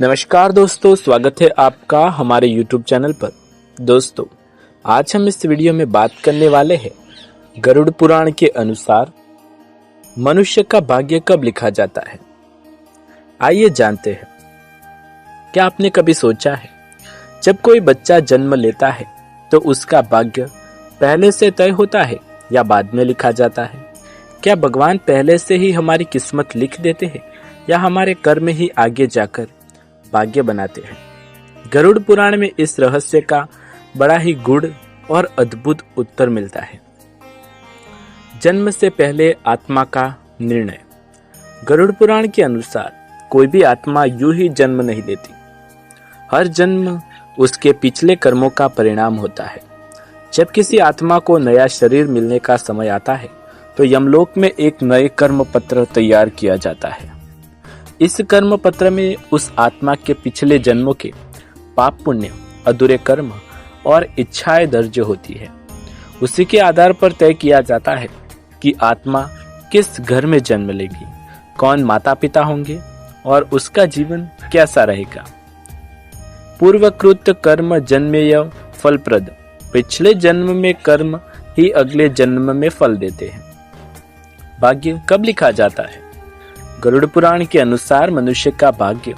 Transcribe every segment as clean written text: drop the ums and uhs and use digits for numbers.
नमस्कार दोस्तों, स्वागत है आपका हमारे YouTube चैनल पर। दोस्तों, आज हम इस वीडियो में बात करने वाले हैं गरुड़ पुराण के अनुसार मनुष्य का भाग्य कब लिखा जाता है। आइए जानते हैं। क्या आपने कभी सोचा है, जब कोई बच्चा जन्म लेता है तो उसका भाग्य पहले से तय होता है या बाद में लिखा जाता है? क्या भगवान पहले से ही हमारी किस्मत लिख देते हैं या हमारे कर्म ही आगे जाकर भाग्य बनाते हैं? गरुड़ पुराण में इस रहस्य का बड़ा ही गूढ़ और अद्भुत उत्तर मिलता है। जन्म से पहले आत्मा का निर्णय। गरुड़ पुराण के अनुसार कोई भी आत्मा यूं ही जन्म नहीं लेती। हर जन्म उसके पिछले कर्मों का परिणाम होता है। जब किसी आत्मा को नया शरीर मिलने का समय आता है तो यमलोक में एक नए कर्म पत्र तैयार किया जाता है। इस कर्म पत्र में उस आत्मा के पिछले जन्मों के पाप पुण्य, अधूरे कर्म और इच्छाएं दर्ज होती है। उसी के आधार पर तय किया जाता है कि आत्मा किस घर में जन्म लेगी, कौन माता पिता होंगे और उसका जीवन कैसा रहेगा। पूर्वकृत कर्म जन्मेय फलप्रद। पिछले जन्म में कर्म ही अगले जन्म में फल देते हैं। भाग्य कब लिखा जाता है? गरुड़ पुराण के अनुसार मनुष्य का भाग्य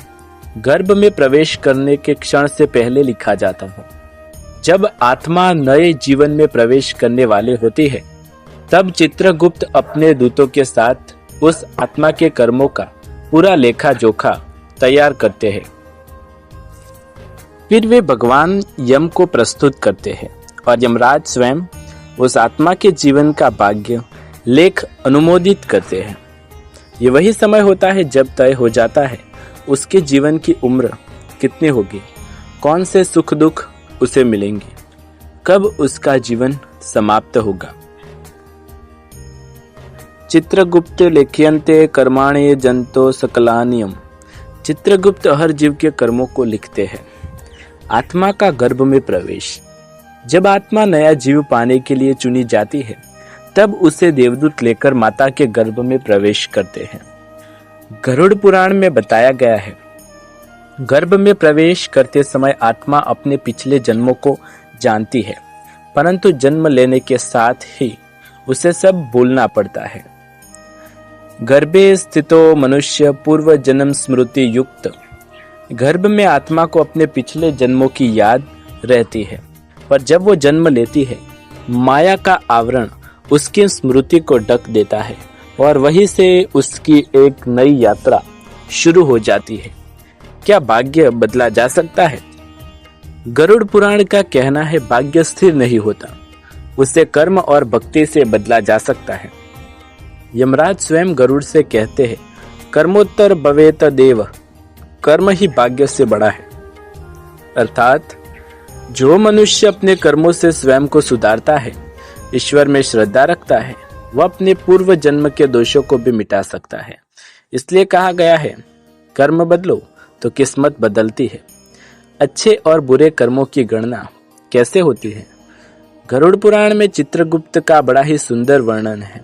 गर्भ में प्रवेश करने के क्षण से पहले लिखा जाता है। जब आत्मा नए जीवन में प्रवेश करने वाले होती है, तब चित्रगुप्त अपने दूतों के साथ उस आत्मा के कर्मों का पूरा लेखा जोखा तैयार करते हैं। फिर वे भगवान यम को प्रस्तुत करते हैं और यमराज स्वयं उस आत्मा के जीवन का भाग्य लेख अनुमोदित करते हैं। ये वही समय होता है जब तय हो जाता है उसके जीवन की उम्र कितनी होगी, कौन से सुख दुख उसे मिलेंगे, कब उसका जीवन समाप्त होगा। चित्रगुप्त लेख्यन्ते कर्माणि जंतो सकलानियम। चित्रगुप्त हर जीव के कर्मों को लिखते हैं। आत्मा का गर्भ में प्रवेश। जब आत्मा नया जीव पाने के लिए चुनी जाती है, तब उसे देवदूत लेकर माता के गर्भ में प्रवेश करते हैं। गरुड़ पुराण में बताया गया है, गर्भ में प्रवेश करते समय आत्मा अपने पिछले जन्मों को जानती है, परंतु जन्म लेने के साथ ही उसे सब भूलना पड़ता है। गर्भे स्थितो मनुष्य पूर्व जन्म स्मृति युक्त। गर्भ में आत्मा को अपने पिछले जन्मों की याद रहती है, पर जब वो जन्म लेती है, माया का आवरण उसकी स्मृति को ढक देता है और वहीं से उसकी एक नई यात्रा शुरू हो जाती है। क्या भाग्य बदला जा सकता है? गरुड़ पुराण का कहना है, भाग्य स्थिर नहीं होता, उसे कर्म और भक्ति से बदला जा सकता है। यमराज स्वयं गरुड़ से कहते हैं, कर्मोत्तर भवेत देव। कर्म ही भाग्य से बड़ा है। अर्थात जो मनुष्य अपने कर्मों से स्वयं को सुधारता है, ईश्वर में श्रद्धा रखता है, वह अपने पूर्व जन्म के दोषों को भी मिटा सकता है। इसलिए कहा गया है, कर्म बदलो तो किस्मत बदलती है। अच्छे और बुरे कर्मों की गणना कैसे होती है? गरुड़ पुराण में चित्रगुप्त का बड़ा ही सुंदर वर्णन है।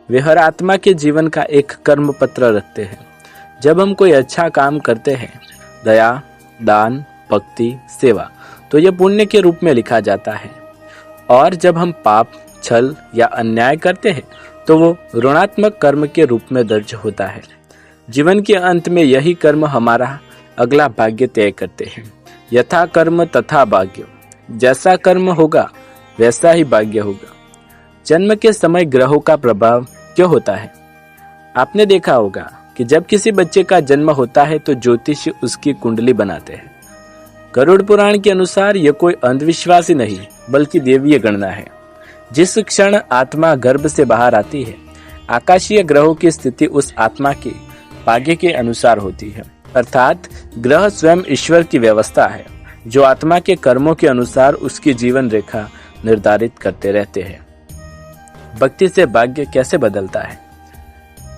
वे हर आत्मा के जीवन का एक कर्म पत्र रखते हैं। जब हम कोई अच्छा काम करते हैं, दया, दान, भक्ति, सेवा, तो यह पुण्य के रूप में लिखा जाता है। और जब हम पाप, छल या अन्याय करते हैं तो वो ऋणात्मक कर्म के रूप में दर्ज होता है। जीवन के अंत में यही कर्म हमारा अगला भाग्य तय करते हैं। यथा कर्म तथा भाग्य। जैसा कर्म होगा वैसा ही भाग्य होगा। जन्म के समय ग्रहों का प्रभाव क्यों होता है? आपने देखा होगा कि जब किसी बच्चे का जन्म होता है तो ज्योतिषी उसकी कुंडली बनाते हैं। गरुड़ पुराण के अनुसार यह कोई अंधविश्वास ही नहीं बल्कि देवीय गणना है। जिस क्षण आत्मा गर्भ से बाहर आती है, आकाशीय ग्रहों की स्थिति उस आत्मा के भाग्य के अनुसार होती है। अर्थात ग्रह स्वयं ईश्वर की व्यवस्था है, जो आत्मा के कर्मों के अनुसार उसकी जीवन रेखा निर्धारित करते रहते हैं। भक्ति से भाग्य कैसे बदलता है?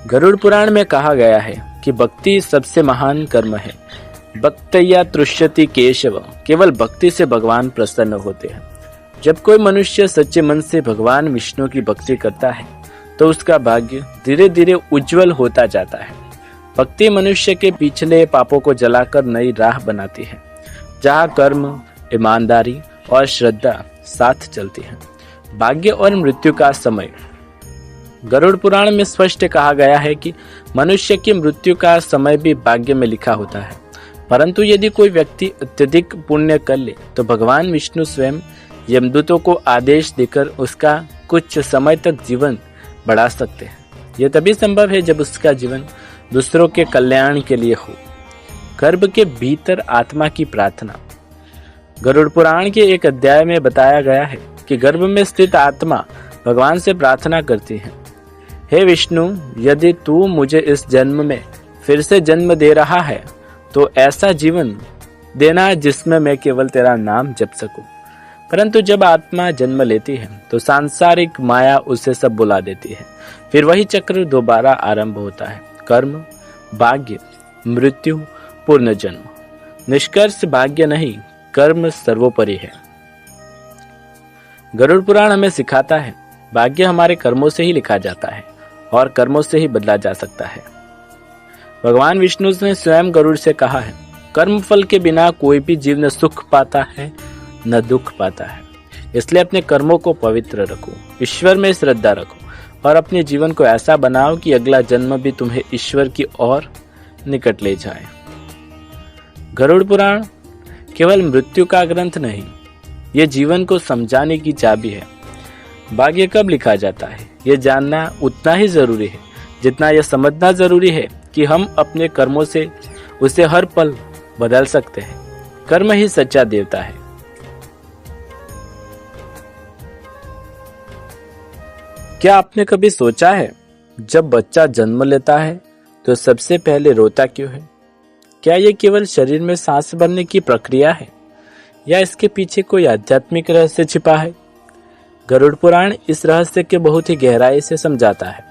गरुड़ पुराण में कहा गया है कि भक्ति सबसे महान कर्म है। भक्तया तृष्यति केशव। केवल भक्ति से भगवान प्रसन्न होते हैं। जब कोई मनुष्य सच्चे मन से भगवान विष्णु की भक्ति करता है तो उसका भाग्य धीरे धीरे उज्जवल होता जाता है। भक्ति मनुष्य के पिछले पापों को जलाकर नई राह बनाती है, जहाँ कर्म, ईमानदारी और श्रद्धा साथ चलती है। भाग्य और मृत्यु का समय। गरुड़ पुराण में स्पष्ट कहा गया है कि मनुष्य की मृत्यु का समय भी भाग्य में लिखा होता है, परंतु यदि कोई व्यक्ति अत्यधिक पुण्य कर ले तो भगवान विष्णु स्वयं यमदूतों को आदेश देकर उसका कुछ समय तक जीवन बढ़ा सकते हैं। यह तभी संभव है जब उसका जीवन दूसरों के कल्याण के लिए हो। गर्भ के भीतर आत्मा की प्रार्थना। गरुड़ पुराण के एक अध्याय में बताया गया है कि गर्भ में स्थित आत्मा भगवान से प्रार्थना करती है, हे विष्णु, यदि तू मुझे इस जन्म में फिर से जन्म दे रहा है तो ऐसा जीवन देना जिसमें मैं केवल तेरा नाम जप सकूं। परंतु जब आत्मा जन्म लेती है तो सांसारिक माया उसे सब बुला देती है। फिर वही चक्र दोबारा आरंभ होता है। कर्म, भाग्य, मृत्यु, पुनर्जन्म। निष्कर्ष भाग्य नहीं, कर्म सर्वोपरि है। गरुड़ पुराण हमें सिखाता है भाग्य हमारे कर्मों से ही लिखा जाता है और कर्मों से ही बदला जा सकता है। भगवान विष्णु ने स्वयं गरुड़ से कहा है, कर्म फल के बिना कोई भी जीव न सुख पाता है न दुख पाता है, इसलिए अपने कर्मों को पवित्र रखो, ईश्वर में श्रद्धा रखो और अपने जीवन को ऐसा बनाओ कि अगला जन्म भी तुम्हें ईश्वर की ओर निकट ले जाए। गरुड़ पुराण केवल मृत्यु का ग्रंथ नहीं, ये जीवन को समझाने की चाबी है। भाग्य कब लिखा जाता है ये जानना उतना ही जरूरी है जितना यह समझना जरूरी है कि हम अपने कर्मों से उसे हर पल बदल सकते हैं। कर्म ही सच्चा देवता है। क्या आपने कभी सोचा है जब बच्चा जन्म लेता है तो सबसे पहले रोता क्यों है? क्या यह केवल शरीर में सांस भरने की प्रक्रिया है या इसके पीछे कोई आध्यात्मिक रहस्य छिपा है? गरुड़ पुराण इस रहस्य के बहुत ही गहराई से समझाता है,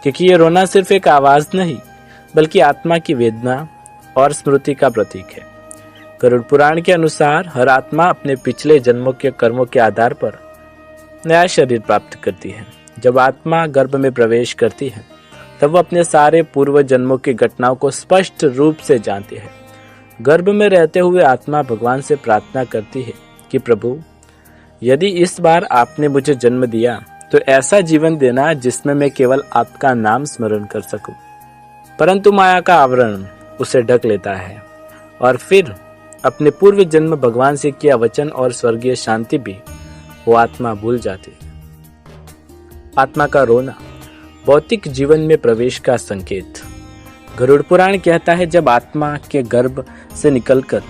क्योंकि ये रोना सिर्फ एक आवाज नहीं बल्कि आत्मा की वेदना और स्मृति का प्रतीक है। गरुड़ पुराण के अनुसार हर आत्मा अपने पिछले जन्मों के कर्मों के आधार पर नया शरीर प्राप्त करती है। जब आत्मा गर्भ में प्रवेश करती है तब वह अपने सारे पूर्व जन्मों की घटनाओं को स्पष्ट रूप से जानती है। गर्भ में रहते हुए आत्मा भगवान से प्रार्थना करती है कि प्रभु, यदि इस बार आपने मुझे जन्म दिया तो ऐसा जीवन देना जिसमें मैं केवल आपका नाम स्मरण कर सकूं। परंतु माया का आवरण उसे ढक लेता है और फिर अपने पूर्व जन्म भगवान से किया वचन और स्वर्गीय शांति भी वो आत्मा भूल जाती है। आत्मा का रोना भौतिक जीवन में प्रवेश का संकेत। गरुड़ पुराण कहता है जब आत्मा के गर्भ से निकलकर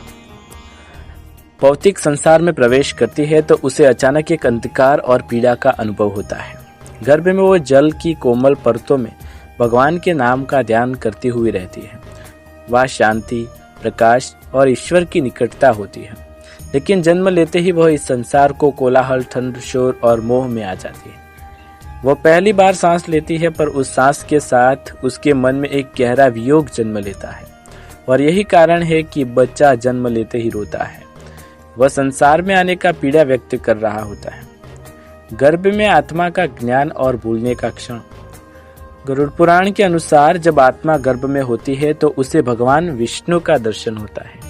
भौतिक संसार में प्रवेश करती है तो उसे अचानक एक अंधकार और पीड़ा का अनुभव होता है। गर्भ में वो जल की कोमल परतों में भगवान के नाम का ध्यान करती हुई रहती है। वह शांति, प्रकाश और ईश्वर की निकटता होती है। लेकिन जन्म लेते ही वह इस संसार को कोलाहल, ठंड, शोर और मोह में आ जाती है। वह पहली बार सांस लेती है, पर उस सांस के साथ उसके मन में एक गहरा वियोग जन्म लेता है और यही कारण है कि बच्चा जन्म लेते ही रोता है। वह संसार में आने का पीड़ा व्यक्त कर रहा होता है। गर्भ में आत्मा का ज्ञान और भूलने का क्षण। गरुड़ पुराण के अनुसार जब आत्मा गर्भ में होती है तो उसे भगवान विष्णु का दर्शन होता है।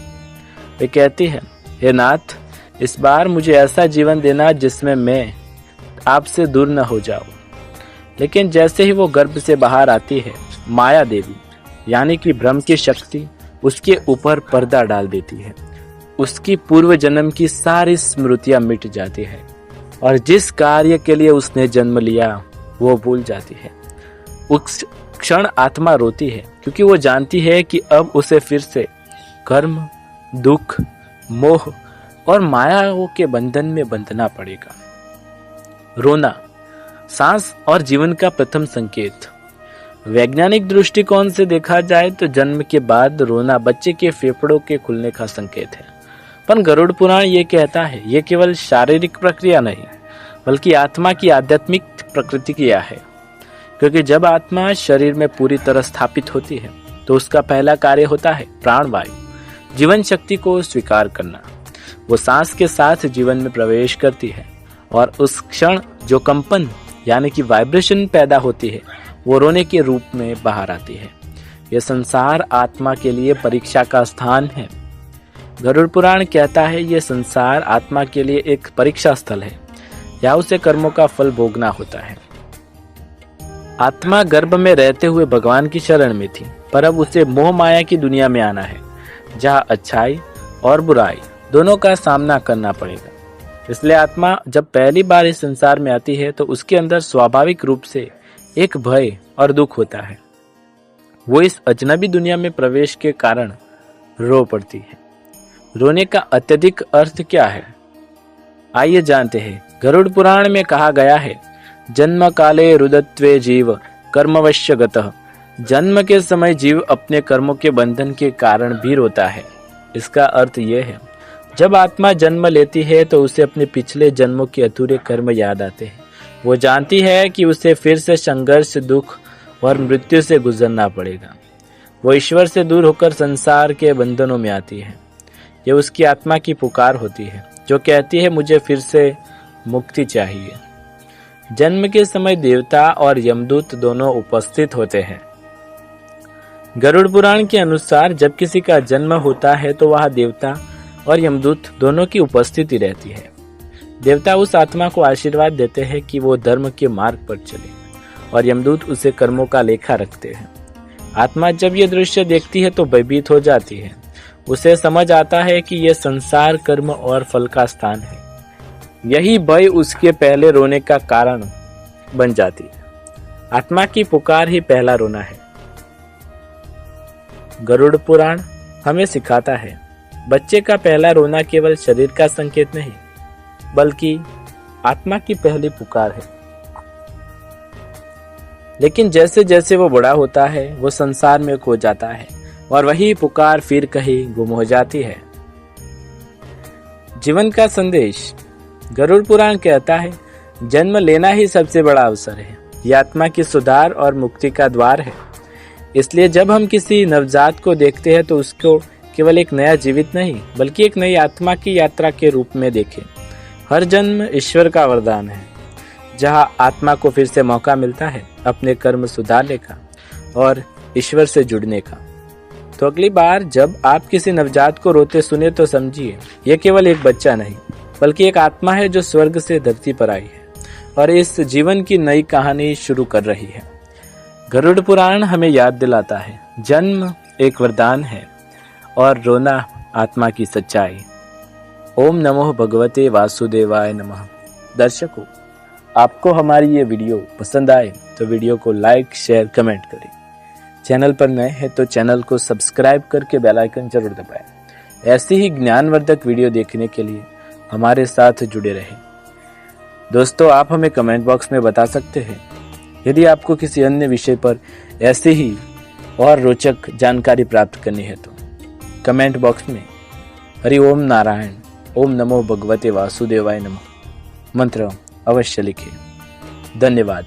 वे कहती है, हे नाथ, इस बार मुझे ऐसा जीवन देना जिसमें मैं आपसे दूर न हो जाऊं। लेकिन जैसे ही वो गर्भ से बाहर आती है, माया देवी यानी कि ब्रह्म की शक्ति उसके ऊपर पर्दा डाल देती है। उसकी पूर्व जन्म की सारी स्मृतियां मिट जाती है और जिस कार्य के लिए उसने जन्म लिया वो भूल जाती है। उस क्षण आत्मा रोती है क्योंकि वो जानती है कि अब उसे फिर से कर्म, दुख, मोह और मायाओं के बंधन में बंधना पड़ेगा। रोना सांस और जीवन का प्रथम संकेत। वैज्ञानिक दृष्टिकोण से देखा जाए तो जन्म के बाद रोना बच्चे के फेफड़ों के खुलने का संकेत है, पर गरुड़ पुराण ये कहता है ये केवल शारीरिक प्रक्रिया नहीं बल्कि आत्मा की आध्यात्मिक प्रतिक्रिया है। क्योंकि जब आत्मा शरीर में पूरी तरह स्थापित होती है तो उसका पहला कार्य होता है प्राणवायु, जीवन शक्ति को स्वीकार करना। वो सांस के साथ जीवन में प्रवेश करती है और उस क्षण जो कंपन यानी कि वाइब्रेशन पैदा होती है वो रोने के रूप में बाहर आती है। यह संसार आत्मा के लिए परीक्षा का स्थान है। गरुड़ पुराण कहता है यह संसार आत्मा के लिए एक परीक्षा स्थल है, या उसे कर्मों का फल भोगना होता है। आत्मा गर्भ में रहते हुए भगवान की शरण में थी, पर अब उसे मोह माया की दुनिया में आना है, जहाँ अच्छाई और बुराई दोनों का सामना करना पड़ेगा। इसलिए आत्मा जब पहली बार इस संसार में आती है तो उसके अंदर स्वाभाविक रूप से एक भय और दुख होता है। वो इस अजनबी दुनिया में प्रवेश के कारण रो पड़ती है। रोने का अत्यधिक अर्थ क्या है, आइए जानते हैं। गरुड़ पुराण में कहा गया है, जन्म काले रुदत्वे जीव कर्मवश्य गतः। जन्म के समय जीव अपने कर्मों के बंधन के कारण भी रोता है। इसका अर्थ यह है, जब आत्मा जन्म लेती है तो उसे अपने पिछले जन्मों के अधूरे कर्म याद आते हैं। वो जानती है कि उसे फिर से संघर्ष, दुख और मृत्यु से गुजरना पड़ेगा। वो ईश्वर से दूर होकर संसार के बंधनों में आती है। यह उसकी आत्मा की पुकार होती है, जो कहती है मुझे फिर से मुक्ति चाहिए। जन्म के समय देवता और यमदूत दोनों उपस्थित होते हैं। गरुड़ पुराण के अनुसार जब किसी का जन्म होता है तो वह देवता और यमदूत दोनों की उपस्थिति रहती है। देवता उस आत्मा को आशीर्वाद देते हैं कि वो धर्म के मार्ग पर चले, और यमदूत उसे कर्मों का लेखा रखते हैं। आत्मा जब ये दृश्य देखती है तो भयभीत हो जाती है। उसे समझ आता है कि यह संसार कर्म और फल का स्थान है। यही भय उसके पहले रोने का कारण बन जाती है। आत्मा की पुकार ही पहला रोना है। गरुड़ पुराण हमें सिखाता है, बच्चे का पहला रोना केवल शरीर का संकेत नहीं, बल्कि आत्मा की पहली पुकार है। लेकिन जैसे जैसे वो बड़ा होता है, वो संसार में खो जाता है, और वही पुकार फिर कहीं गुम हो जाती है। जीवन का संदेश। गरुड़ पुराण कहता है, जन्म लेना ही सबसे बड़ा अवसर है। यह आत्मा की सुधार और मुक्ति का द्वार है। इसलिए जब हम किसी नवजात को देखते हैं तो उसको केवल एक नया जीवित नहीं, बल्कि एक नई आत्मा की यात्रा के रूप में देखें। हर जन्म ईश्वर का वरदान है, जहां आत्मा को फिर से मौका मिलता है अपने कर्म सुधारने का और ईश्वर से जुड़ने का। तो अगली बार जब आप किसी नवजात को रोते सुने तो समझिए, यह केवल एक बच्चा नहीं, बल्कि एक आत्मा है जो स्वर्ग से धरती पर आई है और इस जीवन की नई कहानी शुरू कर रही है। गरुड़ पुराण हमें याद दिलाता है, जन्म एक वरदान है और रोना आत्मा की सच्चाई। ओम नमो भगवते वासुदेवाय नमः। दर्शकों, आपको हमारी ये वीडियो पसंद आए तो वीडियो को लाइक, शेयर, कमेंट करें। चैनल पर नए हैं तो चैनल को सब्सक्राइब करके बेल आइकन जरूर दबाएं। ऐसी ही ज्ञानवर्धक वीडियो देखने के लिए हमारे साथ जुड़े रहें। दोस्तों, आप हमें कमेंट बॉक्स में बता सकते हैं यदि आपको किसी अन्य विषय पर ऐसे ही और रोचक जानकारी प्राप्त करनी है तो कमेंट बॉक्स में हरि ओम नारायण, ओम नमो भगवते वासुदेवाय नमः मंत्र अवश्य लिखें। धन्यवाद।